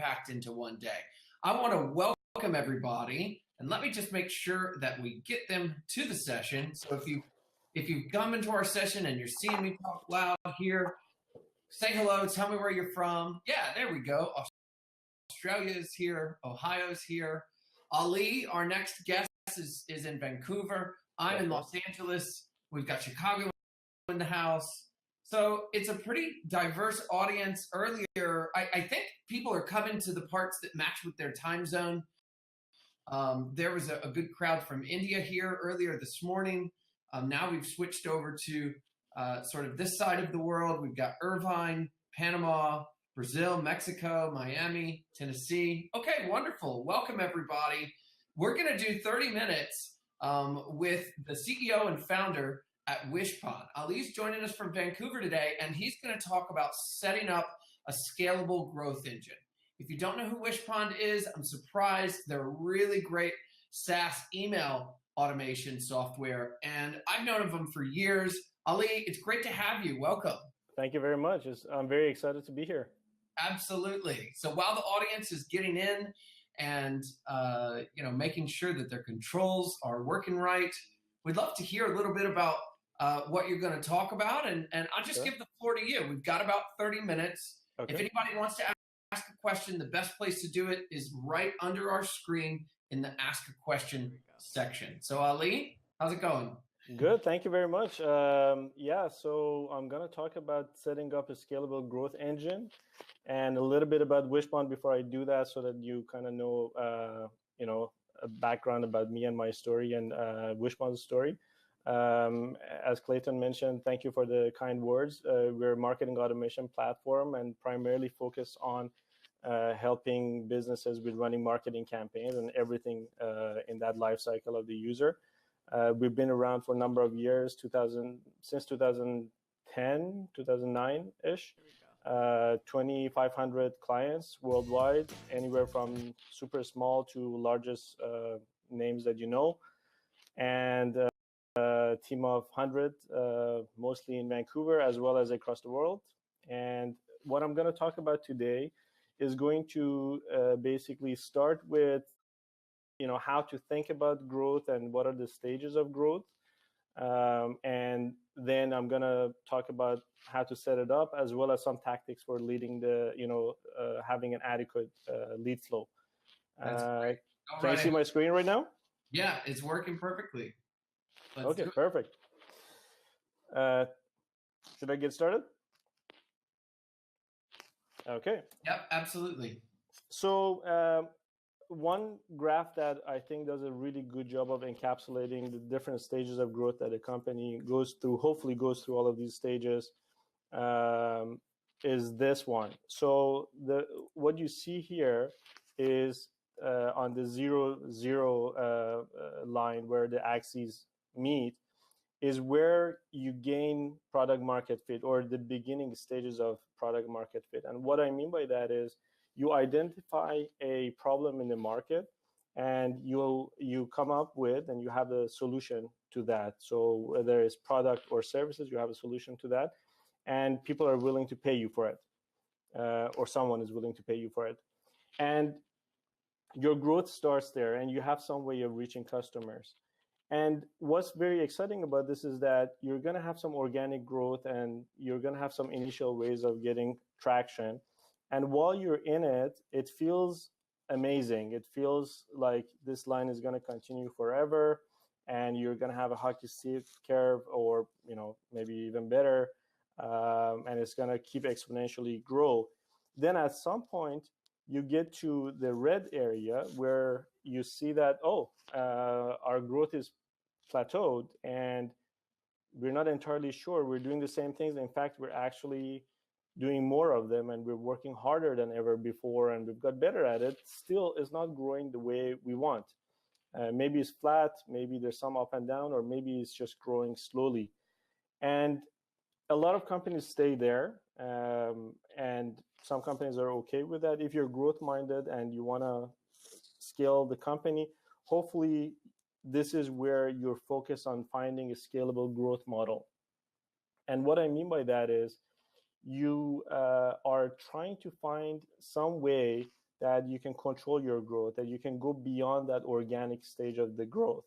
packed into one day. I want to welcome everybody, and let me just make sure that we get them to the session. So if you've come into our session and you're seeing me talk loud here, say hello, tell me where you're from. Yeah, there we go. Australia is here, Ohio's here. Ali, our next guest, is in Vancouver. I'm in Los Angeles. We've got Chicago in the house. So it's a pretty diverse audience. Earlier, I think people are coming to the parts that match with their time zone. There was a good crowd from India here earlier this morning. Now we've switched over to sort of this side of the world. We've got Irvine, Panama, Brazil, Mexico, Miami, Tennessee. Okay, wonderful. Welcome, everybody. We're going to do 30 minutes with the CEO and founder at Wishpond. Ali's joining us from Vancouver today, and he's going to talk about setting up a scalable growth engine. If you don't know who Wishpond is, I'm surprised. They're a really great SaaS email automation software, and I've known of them for years. Ali, it's great to have you. Welcome. Thank you very much. I'm very excited to be here. Absolutely. So while the audience is getting in and making sure that their controls are working right, we'd love to hear a little bit about what you're going to talk about, and I'll just give the floor to you. We've got about 30 minutes. Okay. If anybody wants to ask a question, the best place to do it is right under our screen in the Ask a Question section. So Ali, how's it going? Good, thank you very much. So I'm going to talk about setting up a scalable growth engine and a little bit about Wishpond before I do that, so that you kind of know, a background about me and my story and Wishpond's story. As Clayton mentioned, thank you for the kind words. We're a marketing automation platform and primarily focused on helping businesses with running marketing campaigns and everything in that life cycle of the user. We've been around for a number of years, since 2010, 2009-ish. 2,500 clients worldwide, anywhere from super small to largest names that you know, and a team of 100, mostly in Vancouver as well as across the world. And what I'm going to talk about today is going to basically start with how to think about growth and what are the stages of growth. And then I'm going to talk about how to set it up, as well as some tactics for leading having an adequate lead flow. That's great. Can you see my screen right now? Yeah, it's working perfectly. Okay, perfect. Should I get started? Okay. Yep, absolutely. So one graph that I think does a really good job of encapsulating the different stages of growth that a company goes through, hopefully goes through all of these stages, is this one. So what you see here is on the 0, line where the axes meet, is where you gain product market fit, or the beginning stages of product market fit. And what I mean by that is you identify a problem in the market, and you come up with and you have a solution to that. So whether it's product or services, you have a solution to that, and people are willing to pay you for it, or someone is willing to pay you for it. And your growth starts there, and you have some way of reaching customers. And what's very exciting about this is that you're going to have some organic growth, and you're going to have some initial ways of getting traction. And while you're in it, it feels amazing. It feels like this line is going to continue forever, and you're going to have a hockey stick curve, or maybe even better, and it's going to keep exponentially grow. Then at some point, you get to the red area where you see that, our growth is plateaued, and we're not entirely sure. We're doing the same things. In fact, we're actually doing more of them, and we're working harder than ever before, and we've got better at it. Still, it's not growing the way we want. Maybe it's flat, maybe there's some up and down, or maybe it's just growing slowly. And a lot of companies stay there, and some companies are okay with that. If you're growth-minded and you want to scale the company, hopefully this is where you're focused on finding a scalable growth model. And what I mean by that is you are trying to find some way that you can control your growth, that you can go beyond that organic stage of the growth.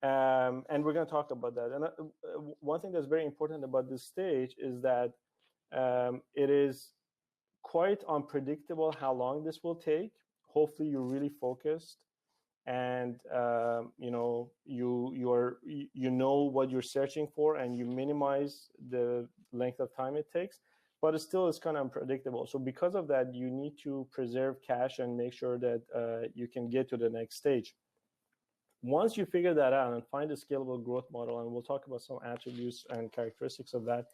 And we're going to talk about that. And one thing that's very important about this stage is that it is quite unpredictable how long this will take. Hopefully, you're really focused, and you know what you're searching for, and you minimize the length of time it takes. But it still is kind of unpredictable. So because of that, you need to preserve cash and make sure that you can get to the next stage. Once you figure that out and find a scalable growth model, and we'll talk about some attributes and characteristics of that,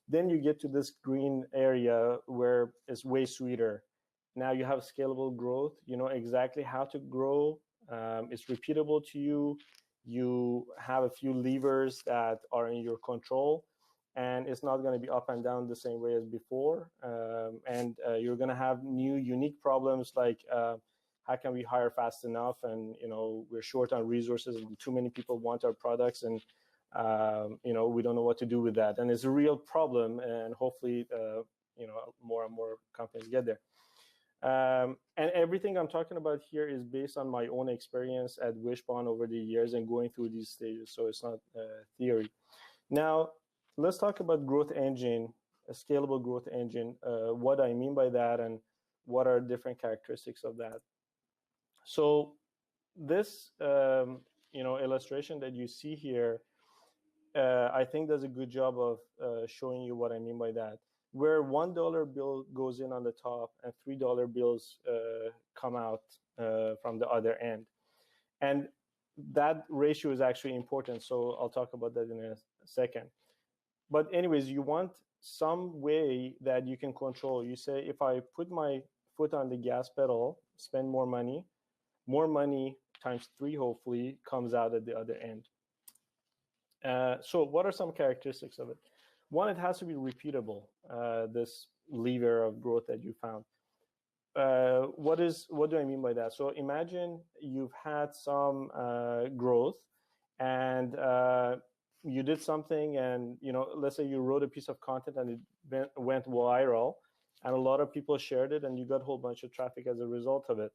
then you get to this green area where it's way sweeter. Now you have scalable growth. You know exactly how to grow. It's repeatable to you. You have a few levers that are in your control, and it's not going to be up and down the same way as before. And you're going to have new, unique problems like how can we hire fast enough? And we're short on resources, and too many people want our products, and we don't know what to do with that. And it's a real problem, and hopefully more and more companies get there. And everything I'm talking about here is based on my own experience at Wishpond over the years and going through these stages, so it's not theory. Now let's talk about growth engine, a scalable growth engine, what I mean by that, and what are different characteristics of that. So this illustration that you see here, I think does a good job of showing you what I mean by that. Where $1 bill goes in on the top and $3 bills come out from the other end. And that ratio is actually important, so I'll talk about that in a second. But anyways, you want some way that you can control. You say, if I put my foot on the gas pedal, spend more money times 3 hopefully comes out at the other end. So what are some characteristics of it? One, it has to be repeatable, this lever of growth that you found. What do I mean by that? So imagine you've had some growth, and you did something, and let's say you wrote a piece of content and it went viral, and a lot of people shared it, and you got a whole bunch of traffic as a result of it.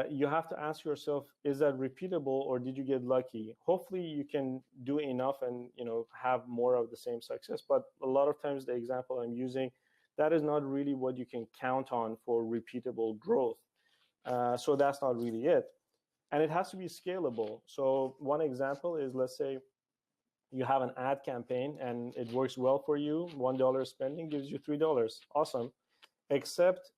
You have to ask yourself, is that repeatable, or did you get lucky? Hopefully you can do enough and have more of the same success, but a lot of times the example I'm using, that is not really what you can count on for repeatable growth. So that's not really it. And it has to be scalable. So one example is, let's say you have an ad campaign and it works well for you. $1 spending gives you $3. Awesome. Except,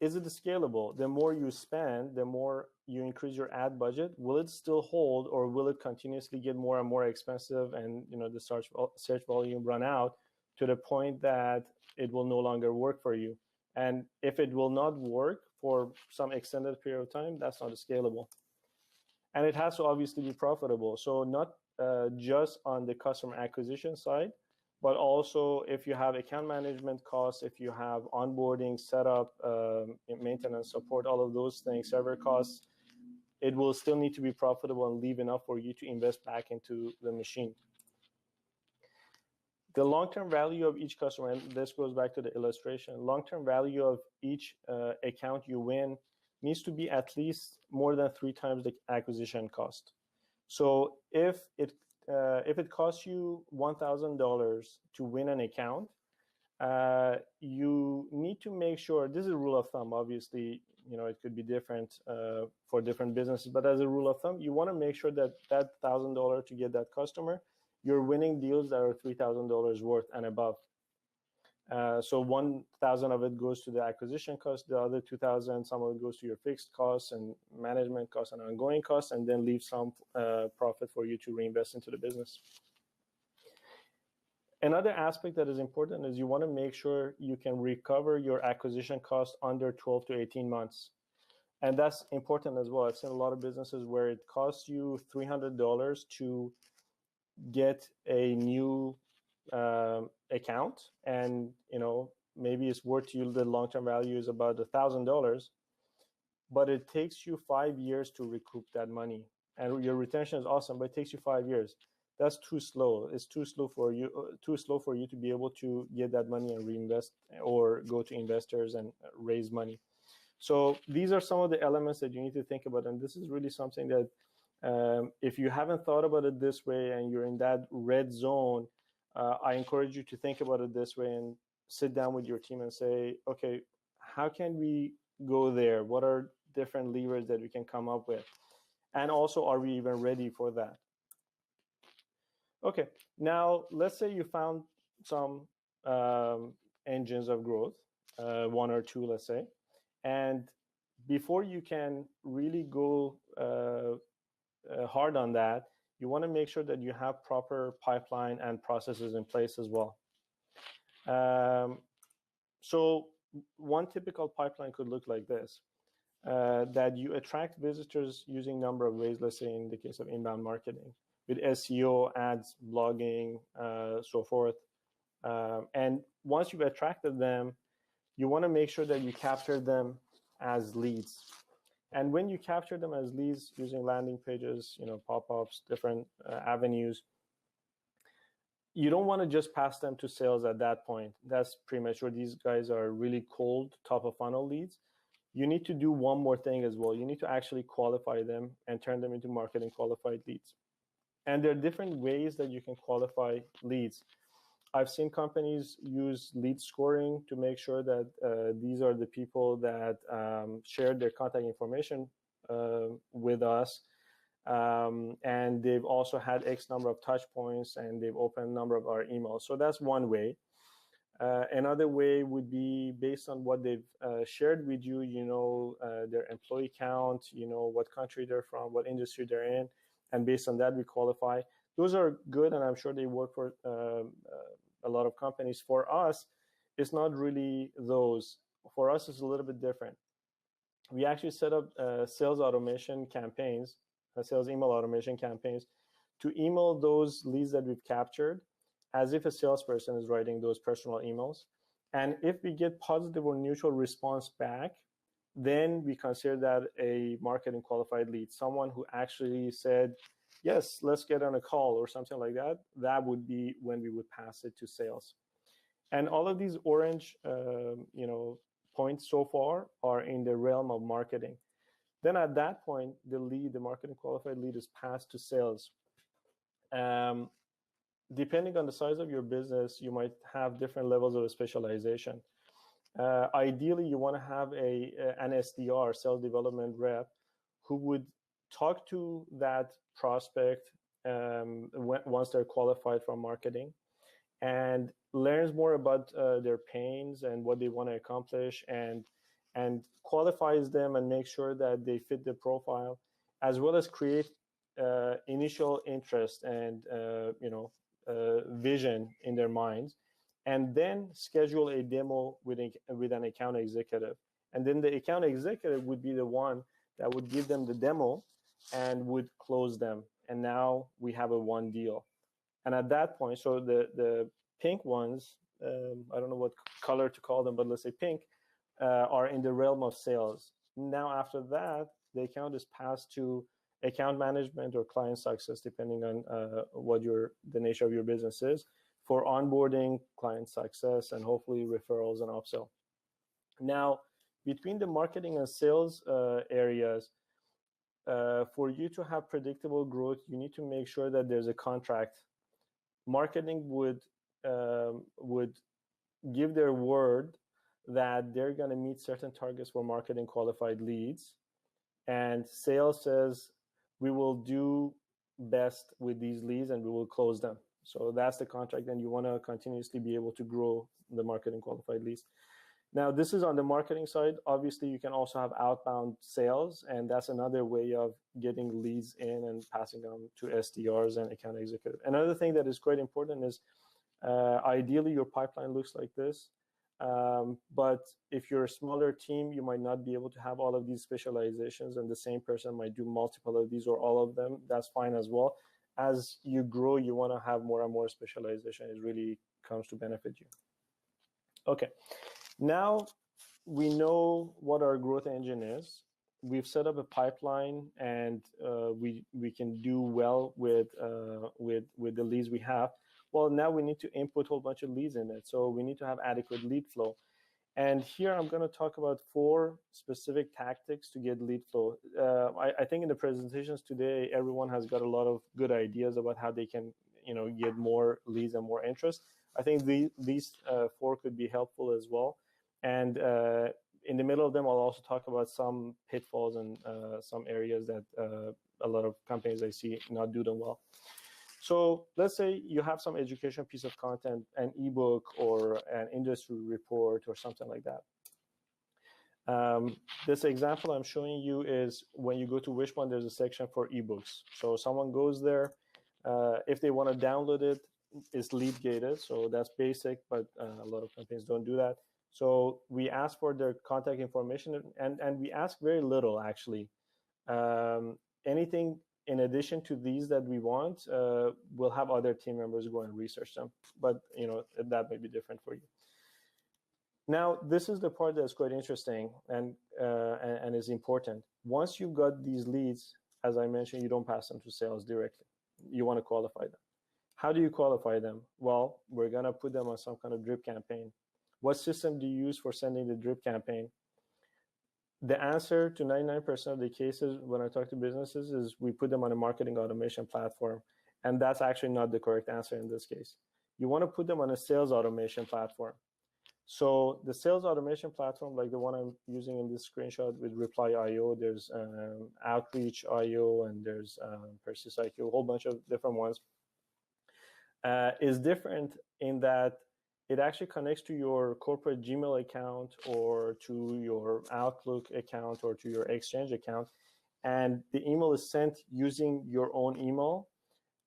is it scalable? The more you spend, the more you increase your ad budget. Will it still hold, or will it continuously get more and more expensive, and the search volume run out to the point that it will no longer work for you? And if it will not work for some extended period of time, that's not scalable. And it has to obviously be profitable. So not just on the customer acquisition side, but also if you have account management costs, if you have onboarding, setup, maintenance, support, all of those things, server costs, it will still need to be profitable and leave enough for you to invest back into the machine. The long-term value of each customer, and this goes back to the illustration, long-term value of each account you win needs to be at least more than 3 times the acquisition cost. So if it costs you $1,000 to win an account, you need to make sure, this is a rule of thumb, obviously, it could be different for different businesses, but as a rule of thumb, you want to make sure that that $1,000 to get that customer, you're winning deals that are $3,000 worth and above. So 1,000 of it goes to the acquisition cost, the other 2,000, some of it goes to your fixed costs and management costs and ongoing costs, and then leave some profit for you to reinvest into the business. Another aspect that is important is you want to make sure you can recover your acquisition cost under 12 to 18 months. And that's important as well. I've seen a lot of businesses where it costs you $300 to get a new account, and maybe it's worth to you, the long-term value is about $1,000, but it takes you 5 years to recoup that money, and your retention is awesome, but it takes you 5 years. That's too slow. It's too slow for you to be able to get that money and reinvest or go to investors and raise money. So these are some of the elements that you need to think about, and this is really something that if you haven't thought about it this way and you're in that red zone, I encourage you to think about it this way and sit down with your team and say, okay, how can we go there? What are different levers that we can come up with? And also, are we even ready for that? Okay, now let's say you found some engines of growth, one or two, let's say, and before you can really go hard on that, you want to make sure that you have proper pipeline and processes in place as well. So one typical pipeline could look like this, that you attract visitors using a number of ways, let's say in the case of inbound marketing, with SEO, ads, blogging, so forth. And once you've attracted them, you want to make sure that you capture them as leads. And when you capture them as leads using landing pages, pop-ups, different avenues, you don't want to just pass them to sales at that point. That's premature. These guys are really cold, top of funnel leads. You need to do one more thing as well. You need to actually qualify them and turn them into marketing qualified leads. And there are different ways that you can qualify leads. I've seen companies use lead scoring to make sure that these are the people that shared their contact information with us. And they've also had X number of touch points and they've opened a number of our emails. So that's one way. Another way would be based on what they've shared with you, their employee count, what country they're from, what industry they're in. And based on that, we qualify. Those are good, and I'm sure they work for a lot of companies. For us, it's not really those. For us, it's a little bit different. We actually set up sales automation campaigns, sales email automation campaigns, to email those leads that we've captured as if a salesperson is writing those personal emails. And if we get positive or neutral response back, then we consider that a marketing qualified lead, someone who actually said, yes, let's get on a call or something like that. That would be when we would pass it to sales. And all of these orange points so far are in the realm of marketing. Then at that point, the marketing qualified lead is passed to sales. Depending on the size of your business, you might have different levels of specialization. Ideally, you want to have an SDR, sales development rep, who would talk to that prospect once they're qualified from marketing and learns more about their pains and what they want to accomplish and qualifies them and make sure that they fit the profile, as well as create initial interest and vision in their minds, and then schedule a demo with an account executive. And then the account executive would be the one that would give them the demo and would close them. And now we have a one deal. And at that point, so the pink ones, I don't know what color to call them, but let's say pink, are in the realm of sales. Now after that, the account is passed to account management or client success, depending on what the nature of your business is, for onboarding, client success, and hopefully referrals and upsell. Now, between the marketing and sales areas, for you to have predictable growth, you need to make sure that there's a contract. Marketing would give their word that they're going to meet certain targets for marketing qualified leads, and sales says we will do best with these leads and we will close them. So that's the contract, and you want to continuously be able to grow the marketing qualified leads. Now, this is on the marketing side. Obviously, you can also have outbound sales, and that's another way of getting leads in and passing them to SDRs and account executive. Another thing that is quite important is ideally your pipeline looks like this. But if you're a smaller team, you might not be able to have all of these specializations, and the same person might do multiple of these or all of them. That's fine as well. As you grow, you want to have more and more specialization. It really comes to benefit you. Okay, now we know what our growth engine is. We've set up a pipeline, and we can do well with the leads we have. Well, now we need to input a whole bunch of leads in it. So we need to have adequate lead flow. And here I'm going to talk about 4 specific tactics to get lead flow. I think in the presentations today, everyone has got a lot of good ideas about how they can, get more leads and more interest. I think these 4 could be helpful as well. And in the middle of them, I'll also talk about some pitfalls and some areas that a lot of companies I see not do them well. So let's say you have some education piece of content, an ebook or an industry report or something like that. This example I'm showing you is when you go to Wishpond, there's a section for ebooks. So someone goes there. If they want to download it, it's lead gated. So that's basic, but a lot of companies don't do that. So we ask for their contact information, and we ask very little, actually. Anything in addition to these that we want, we'll have other team members go and research them. But that may be different for you. Now, this is the part that's quite interesting and is important. Once you've got these leads, as I mentioned, you don't pass them to sales directly. You want to qualify them. How do you qualify them? Well, we're going to put them on some kind of drip campaign. What system do you use for sending the drip campaign? The answer to 99% of the cases when I talk to businesses is we put them on a marketing automation platform. And that's actually not the correct answer in this case. You want to put them on a sales automation platform. So the sales automation platform, like the one I'm using in this screenshot with Reply.io, there's Outreach.io, and there's Persist.io, a whole bunch of different ones, is different in that it actually connects to your corporate Gmail account or to your Outlook account or to your Exchange account. And the email is sent using your own email.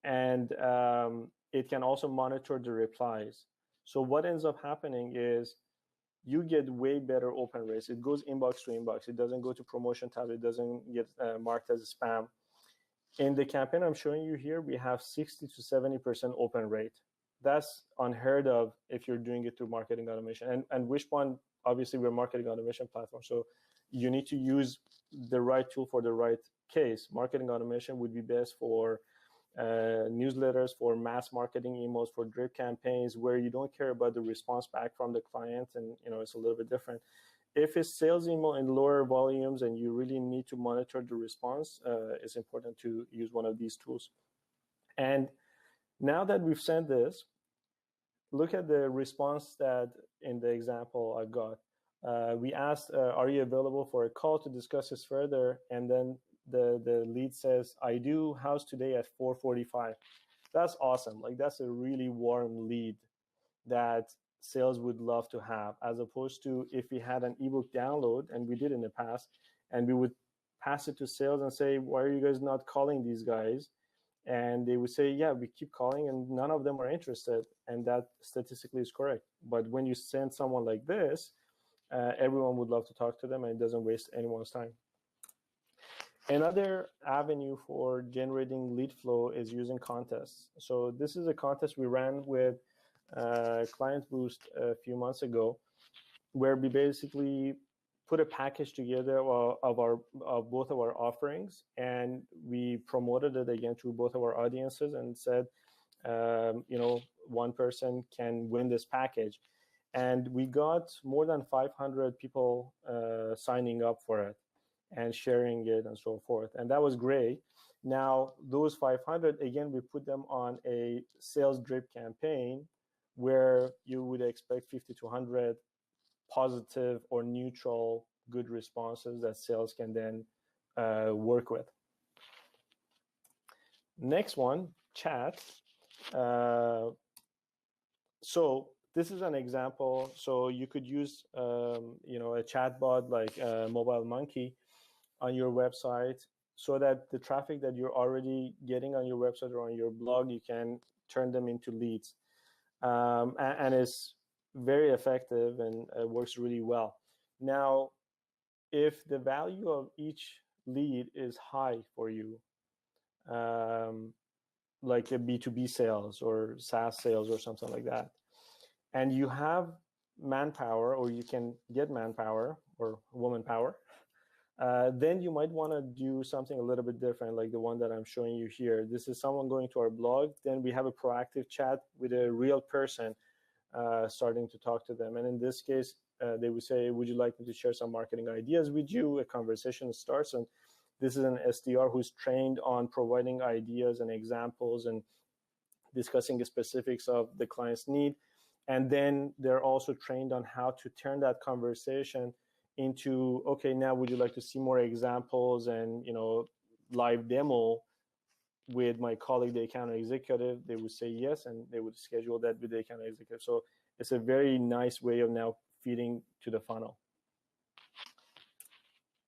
And it can also monitor the replies. So what ends up happening is you get way better open rates. It goes inbox to inbox. It doesn't go to promotion tab. It doesn't get marked as spam. In the campaign I'm showing you here, we have 60 to 70% open rate. That's unheard of if you're doing it through marketing automation. And Wishpond, obviously, we're a marketing automation platform. So you need to use the right tool for the right case. Marketing automation would be best for newsletters, for mass marketing emails, for drip campaigns where you don't care about the response back from the client, and it's a little bit different. If it's sales email in lower volumes and you really need to monitor the response, it's important to use one of these tools. And now that we've sent this, look at the response that in the example I've got. We asked, are you available for a call to discuss this further? And then the lead says, I do. How's today at 4:45? That's awesome. Like, that's a really warm lead that sales would love to have, as opposed to if we had an ebook download, and we did in the past, and we would pass it to sales and say, why are you guys not calling these guys? And they would say, yeah, we keep calling and none of them are interested. And that statistically is correct. But when you send someone like this, everyone would love to talk to them, and it doesn't waste anyone's time. Another avenue for generating lead flow is using contests. So this is a contest we ran with Client Boost a few months ago, where we basically put a package together of both of our offerings, and we promoted it again to both of our audiences and said, one person can win this package. And we got more than 500 people signing up for it and sharing it and so forth. And that was great. Now, those 500, again, we put them on a sales drip campaign where you would expect 50 to 100 positive or neutral good responses that sales can then work with. Next one, chat. So this is an example. So you could use a chat bot like Mobile Monkey on your website, so that the traffic that you're already getting on your website or on your blog, you can turn them into leads. And it's very effective and works really well. Now, if the value of each lead is high for you, like a B2B sales or SaaS sales or something like that, and you have manpower, or you can get manpower or woman power, then you might want to do something a little bit different, like the one that I'm showing you here. This is someone going to our blog. Then we have a proactive chat with a real person starting to talk to them. And in this case, they would say, would you like me to share some marketing ideas with you? A conversation starts, and this is an SDR who's trained on providing ideas and examples and discussing the specifics of the client's need. And then they're also trained on how to turn that conversation into, okay, now would you like to see more examples and, live demo with my colleague, the account executive? They would say yes, and they would schedule that with the account executive. So it's a very nice way of now feeding to the funnel.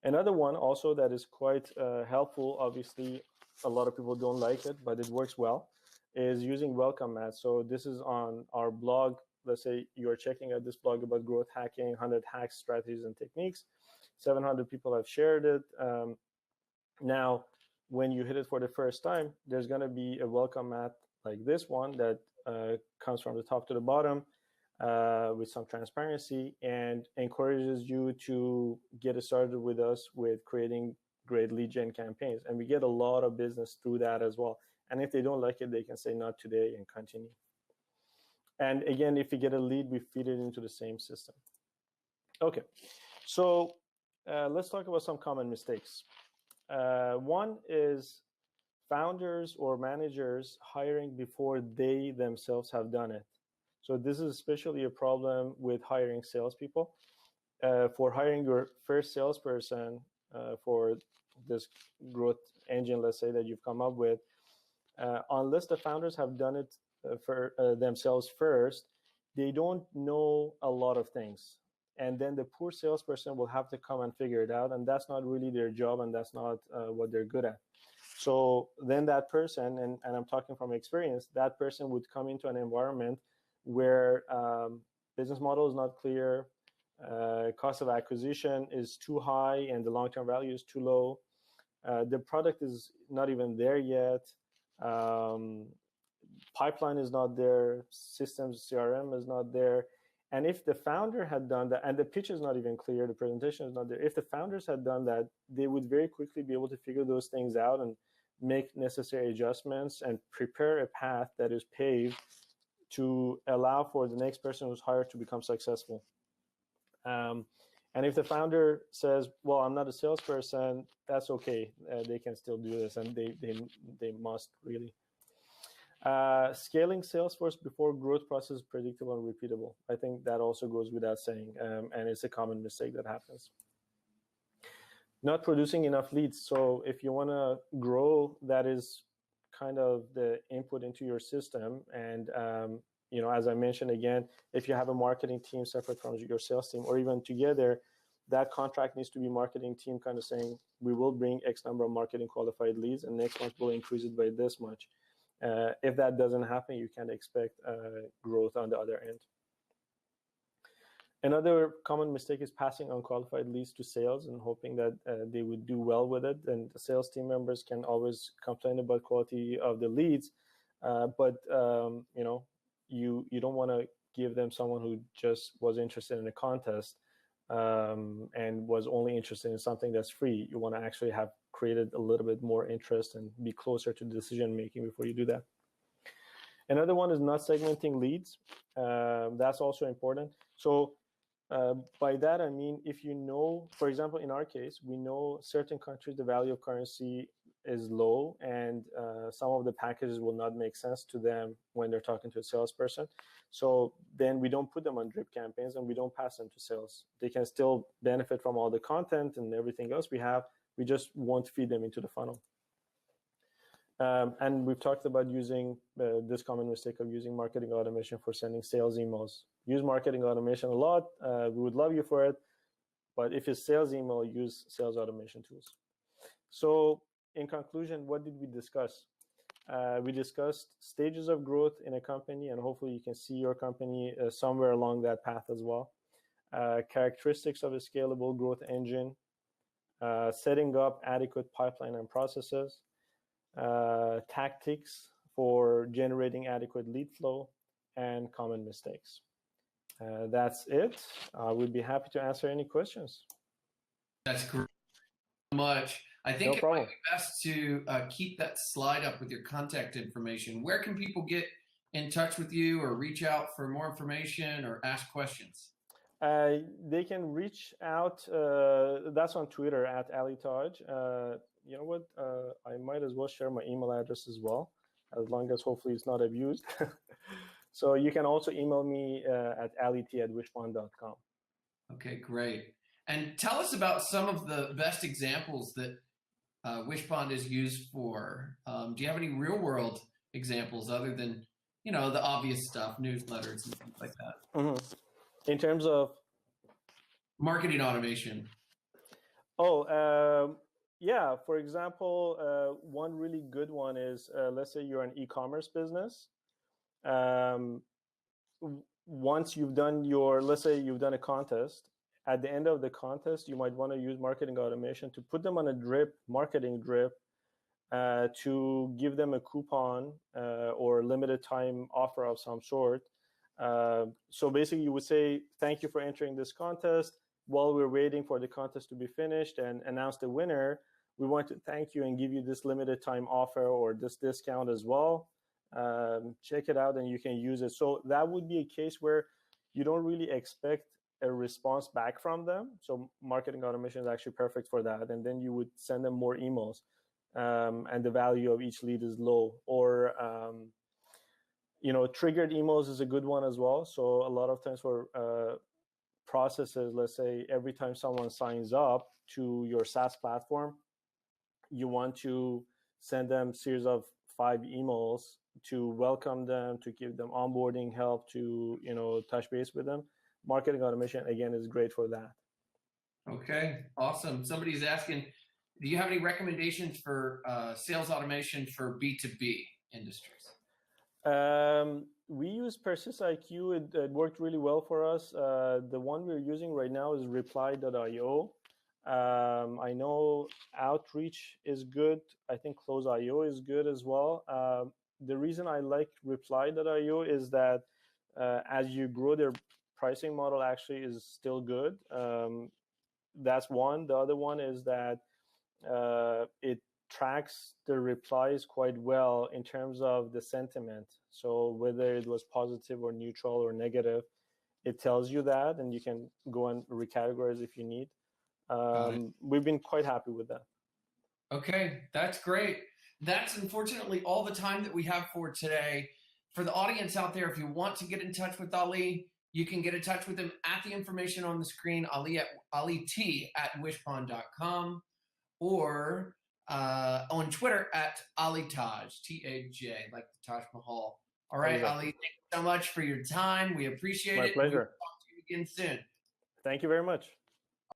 Another one also that is quite helpful, obviously a lot of people don't like it, but it works well, is using welcome mats. So this is on our blog. Let's say you're checking out this blog about growth hacking, 100 hacks, strategies, and techniques. 700 people have shared it. Now, when you hit it for the first time, there's going to be a welcome mat like this one that comes from the top to the bottom with some transparency and encourages you to get started with us with creating great lead gen campaigns. And we get a lot of business through that as well. And if they don't like it, they can say not today and continue. And again, if we get a lead, we feed it into the same system. Okay, so let's talk about some common mistakes. One is founders or managers hiring before they themselves have done it. So this is especially a problem with hiring salespeople. For hiring your first salesperson for this growth engine, let's say, that you've come up with, unless the founders have done it for themselves first, they don't know a lot of things. And then the poor salesperson will have to come and figure it out. And that's not really their job, and that's not what they're good at. So then that person, and I'm talking from experience, that person would come into an environment where business model is not clear, cost of acquisition is too high, and the long-term value is too low. The product is not even there yet. Pipeline is not there. Systems, CRM is not there. And if the founder had done that, and the pitch is not even clear, the presentation is not there, if the founders had done that, they would very quickly be able to figure those things out and make necessary adjustments and prepare a path that is paved to allow for the next person who's hired to become successful. And if the founder says, well, I'm not a salesperson, that's okay. They can still do this, and they must really. Scaling Salesforce before growth process is predictable and repeatable. I think that also goes without saying, and it's a common mistake that happens. Not producing enough leads. So if you want to grow, that is kind of the input into your system. And as I mentioned again, if you have a marketing team separate from your sales team, or even together, that contract needs to be marketing team kind of saying, we will bring X number of marketing qualified leads, and next month we'll increase it by this much. If that doesn't happen, you can't expect growth on the other end. Another common mistake is passing unqualified leads to sales and hoping that they would do well with it. And the sales team members can always complain about quality of the leads, but you don't want to give them someone who just was interested in a contest and was only interested in something that's free. You want to actually have created a little bit more interest and be closer to decision making before you do that. Another one is not segmenting leads. That's also important. So by that, I mean, if you know, for example, in our case, we know certain countries, the value of currency is low, and some of the packages will not make sense to them when they're talking to a salesperson. So then we don't put them on drip campaigns, and we don't pass them to sales. They can still benefit from all the content and everything else we have. We just won't feed them into the funnel. And we've talked about using this common mistake of using marketing automation for sending sales emails. Use marketing automation a lot. We would love you for it. But if it's sales email, use sales automation tools. So in conclusion, what did we discuss? We discussed stages of growth in a company, and hopefully you can see your company somewhere along that path as well. Characteristics of a scalable growth engine, setting up adequate pipeline and processes, tactics for generating adequate lead flow, and common mistakes. That's it. I would be happy to answer any questions. That's great. Much. I think No it might be best to keep that slide up with your contact information. Where can people get in touch with you or reach out for more information or ask questions? They can reach out. That's on Twitter at Ali Taj. You know what? I might as well share my email address as well, as long as hopefully it's not abused. So you can also email me at alit@wishpond.com. Okay, great. And tell us about some of the best examples that Wishpond is used for. Do you have any real world examples other than, you know, the obvious stuff, newsletters and things like that? Mm-hmm. In terms of marketing automation. Yeah. For example, one really good one is, let's say you're an e-commerce business. Once you've done let's say you've done a contest, at the end of the contest, you might want to use marketing automation to put them on a marketing drip, to give them a coupon or limited time offer of some sort. So basically you would say, thank you for entering this contest. While we're waiting for the contest to be finished and announce the winner, we want to thank you and give you this limited time offer or this discount as well. Check it out and you can use it. So that would be a case where you don't really expect a response back from them. So marketing automation is actually perfect for that. And then you would send them more emails, and the value of each lead is low. Or triggered emails is a good one as well. So a lot of times for processes, let's say every time someone signs up to your SaaS platform, you want to send them a series of 5 emails to welcome them, to give them onboarding help, to touch base with them. Marketing automation, again, is great for that. Okay, awesome. Somebody's asking, do you have any recommendations for sales automation for B2B industries? We use PersistIQ. It worked really well for us. The one we're using right now is reply.io. I know Outreach is good. I think Close.io is good as well. The reason I like reply.io is that as you grow, their pricing model actually is still good. That's one. The other one is that it tracks the replies quite well in terms of the sentiment. So whether it was positive or neutral or negative, it tells you that, and you can go and recategorize if you need. We've been quite happy with that. Okay, that's great. That's unfortunately all the time that we have for today. For the audience out there, if you want to get in touch with Ali, you can get in touch with him at the information on the screen, alit@wishpond.com, or on Twitter at Ali Taj, Taj, like the Taj Mahal. All right, Exactly. Ali, thank you so much for your time. We appreciate it. My pleasure. We'll talk to you again soon. Thank you very much.